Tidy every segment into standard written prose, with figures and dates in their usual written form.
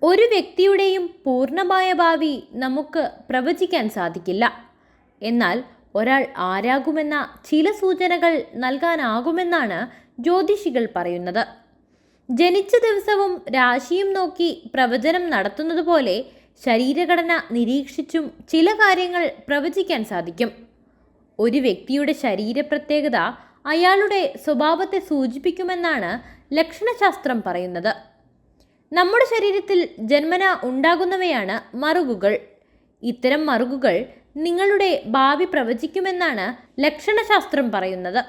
ഒരു വ്യക്തിയുടെയും പൂർണ്ണമായ ഭാവി നമുക്ക് പ്രവചിക്കാൻ സാധിക്കില്ല. എന്നാൽ ഒരാൾ ആരാകുമെന്ന ചില സൂചനകൾ നൽകാനാകുമെന്നാണ് ജ്യോതിഷികൾ പറയുന്നത്. ജനിച്ച ദിവസവും രാശിയും നോക്കി പ്രവചനം നടത്തുന്നത് പോലെ ശരീരഘടന നിരീക്ഷിച്ചും ചില കാര്യങ്ങൾ പ്രവചിക്കാൻ സാധിക്കും. ഒരു വ്യക്തിയുടെ ശരീരപ്രത്യേകത അയാളുടെ സ്വഭാവത്തെ സൂചിപ്പിക്കുമെന്നാണ് ലക്ഷണശാസ്ത്രം പറയുന്നത്. നമ്മുടെ ശരീരത്തിൽ ജന്മന ഉണ്ടാകുന്നവയാണ് മറുകുകൾ. ഇത്തരം മറുകുകൾ നിങ്ങളുടെ ഭാവി പ്രവചിക്കുമെന്നാണ് ലക്ഷണശാസ്ത്രം പറയുന്നത്.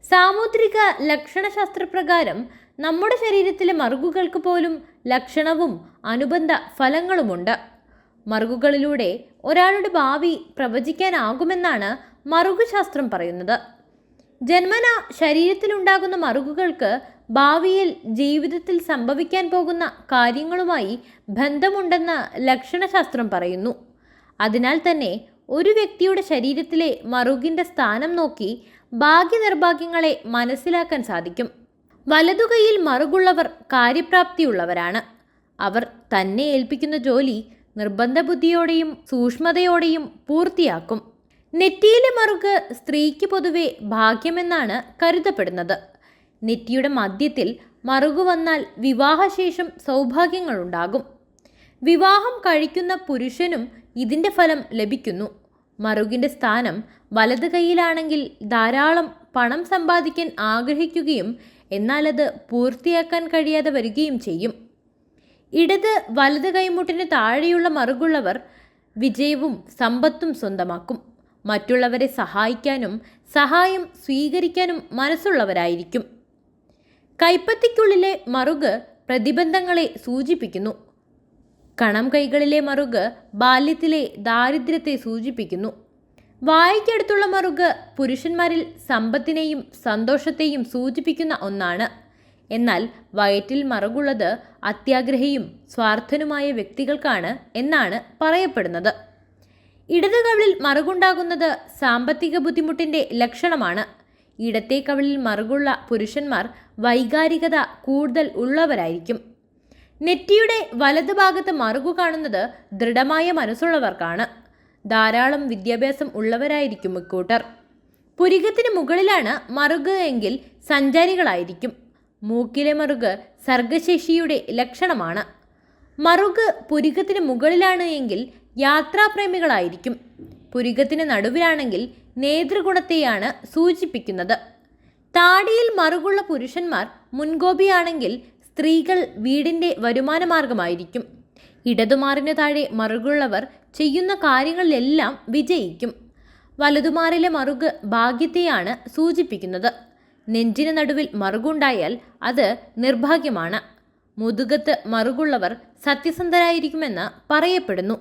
സാമുദ്രിക ലക്ഷണശാസ്ത്രപ്രകാരം നമ്മുടെ ശരീരത്തിലെ മറുകുകൾക്ക് പോലും ലക്ഷണവും അനുബന്ധ ഫലങ്ങളുമുണ്ട്. മറുകുകളിലൂടെ ഒരാളുടെ ഭാവി പ്രവചിക്കാനാകുമെന്നാണ് മറുകുശാസ്ത്രം പറയുന്നത്. ജന്മന ശരീരത്തിലുണ്ടാകുന്ന മറുകുകൾക്ക് ഭാവിയിൽ ജീവിതത്തിൽ സംഭവിക്കാൻ പോകുന്ന കാര്യങ്ങളുമായി ബന്ധമുണ്ടെന്ന് ലക്ഷണശാസ്ത്രം പറയുന്നു. അതിനാൽ തന്നെ ഒരു വ്യക്തിയുടെ ശരീരത്തിലെ മറുകിൻ്റെ സ്ഥാനം നോക്കി ഭാഗ്യനിർഭാഗ്യങ്ങളെ മനസ്സിലാക്കാൻ സാധിക്കും. വലതുകൈയിൽ മറുകുള്ളവർ കാര്യപ്രാപ്തിയുള്ളവരാണ്. അവർ തന്നെ ഏൽപ്പിക്കുന്ന ജോലി നിർബന്ധ ബുദ്ധിയോടെയും സൂക്ഷ്മതയോടെയും പൂർത്തിയാക്കും. നെറ്റിയിലെ മറുക് സ്ത്രീക്ക് പൊതുവെ ഭാഗ്യമെന്നാണ് കരുതപ്പെടുന്നത്. നെറ്റിയുടെ മധ്യത്തിൽ മറുകു വന്നാൽ വിവാഹശേഷം സൗഭാഗ്യങ്ങളുണ്ടാകും. വിവാഹം കഴിക്കുന്ന പുരുഷനും ഇതിൻ്റെ ഫലം ലഭിക്കുന്നു. മറുകിൻ്റെ സ്ഥാനം വലത് കൈയിലാണെങ്കിൽ ധാരാളം പണം സമ്പാദിക്കാൻ ആഗ്രഹിക്കുകയും എന്നാൽ അത് പൂർത്തിയാക്കാൻ കഴിയാതെ വരികയും ചെയ്യും. ഇടത് വലത് കൈമുട്ടിന് താഴെയുള്ള മറുകുള്ളവർ വിജയവും സമ്പത്തും സ്വന്തമാക്കും. മറ്റുള്ളവരെ സഹായിക്കാനും സഹായം സ്വീകരിക്കാനും മനസ്സുള്ളവരായിരിക്കും. കൈപ്പത്തിക്കുള്ളിലെ മറുക് പ്രതിബന്ധങ്ങളെ സൂചിപ്പിക്കുന്നു. കണം കൈകളിലെ മറുക് ബാല്യത്തിലെ ദാരിദ്ര്യത്തെ സൂചിപ്പിക്കുന്നു. വായ്ക്കടുത്തുള്ള മറുക് പുരുഷന്മാരിൽ സമ്പത്തിനെയും സന്തോഷത്തെയും സൂചിപ്പിക്കുന്ന ഒന്നാണ്. എന്നാൽ വയറ്റിൽ മറുകുള്ളത് അത്യാഗ്രഹിയും സ്വാർത്ഥനുമായ വ്യക്തികൾക്കാണ് എന്നാണ് പറയപ്പെടുന്നത്. ഇടത് കവിളിൽ മറുകുണ്ടാകുന്നത് സാമ്പത്തിക ബുദ്ധിമുട്ടിൻ്റെ ലക്ഷണമാണ്. ഇടത്തെ കവിളിൽ മറുകുള്ള പുരുഷന്മാർ വൈകാരികത കൂടുതൽ ഉള്ളവരായിരിക്കും. നെറ്റിയുടെ വലത് ഭാഗത്ത് മറുകു കാണുന്നത് ദൃഢമായ മനസ്സുള്ളവർക്കാണ്. ധാരാളം വിദ്യാഭ്യാസം ഉള്ളവരായിരിക്കും ഇക്കൂട്ടർ. പുരികത്തിന് മുകളിലാണ് മറുക് എങ്കിൽ സഞ്ചാരികളായിരിക്കും. മൂക്കിലെ മറുക് സർഗശേഷിയുടെ ലക്ഷണമാണ്. മറുക് പുരികത്തിന് മുകളിലാണ് എങ്കിൽ യാത്രാപ്രേമികളായിരിക്കും. പുരികത്തിന് നടുവിലാണെങ്കിൽ നേതൃഗുണത്തെയാണ് സൂചിപ്പിക്കുന്നത്. താടിയിൽ മറുകുള്ള പുരുഷന്മാർ മുൻകോപിയാണെങ്കിൽ സ്ത്രീകൾ വീടിൻ്റെ വരുമാനമാർഗമായിരിക്കും. ഇടതുമാറിന് താഴെ മറുകുള്ളവർ ചെയ്യുന്ന കാര്യങ്ങളിലെല്ലാം വിജയിക്കും. വലതുമാറിലെ മറുക് ഭാഗ്യത്തെയാണ് സൂചിപ്പിക്കുന്നത്. നെഞ്ചിന് നടുവിൽ മറുകുണ്ടായാൽ അത് നിർഭാഗ്യമാണ്. മുതുകത്ത് മറുകുള്ളവർ സത്യസന്ധരായിരിക്കുമെന്ന് പറയപ്പെടുന്നു.